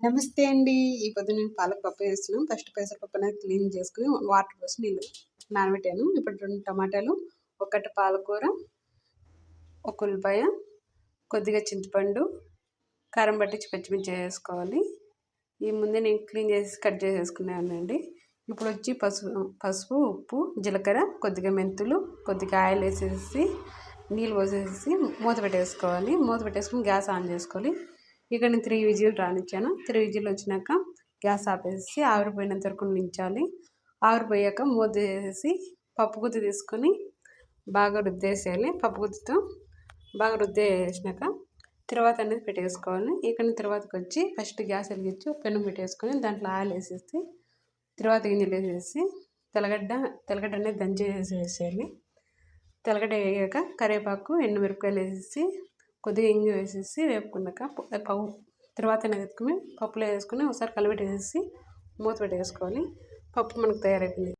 నమస్తే అండి. ఈ పొద్దు నేను పాలక పప్పు చేస్తున్నాను. ఫస్ట్ పెసరపప్పు అనేది క్లీన్ చేసుకొని వాటర్ పోసి నీళ్ళు నానబెట్టాను. ఇప్పుడు 2 టమాటాలు, ఒక కట్ట పాలకూర, ఒక ఉల్లిపాయ, కొద్దిగా చింతపండు, కారం పట్టించి పచ్చిమిర్చి వేసుకోవాలి. ఈ ముందే నేను క్లీన్ చేసి కట్ చేసేసుకున్నానండి. ఇప్పుడు వచ్చి పసుపు, ఉప్పు, జీలకర్ర, కొద్దిగా మెంతులు, కొద్దిగా ఆయిల్ వేసేసి నీళ్ళు పోసేసి మూత పెట్టేసుకోవాలి. మూత పెట్టేసుకుని గ్యాస్ ఆన్ చేసుకోవాలి. ఇక్కడ నేను 3 విజిల్ రానిచ్చాను. 3 విజిల్ వచ్చినాక గ్యాస్ ఆపేసి ఆవిరిపోయినంత వరకు ఉంచాలి. ఆవిరిపోయాక మూత వేసేసి పప్పు గుత్తి తీసుకొని బాగా రుద్దేసేయాలి. పప్పు గుత్తితో బాగా రుద్దేసినాక తర్వాత అనేది పెట్టేసుకోవాలి. ఇక్కడ తర్వాతకి వచ్చి ఫస్ట్ గ్యాస్ వెలిగించి పెనం పెట్టేసుకొని దాంట్లో ఆయిల్ వేసేసి తర్వాత గింజలు వేసేసి తెల్లగడ్డ అనేది దంచేసేయాలి. తెల్లగడ్డ వేగాక కరివేపాకు, ఎండుమిరపకాయలు వేసేసి కొద్దిగా ఇంగు వేసేసి వేపుకున్నాక తర్వాత ఎత్తుకుని పప్పులో వేసుకుని ఒకసారి కలిపెట్టేసి మూత పెట్టేసుకోవాలి. పప్పు మనకు తయారైపోయింది.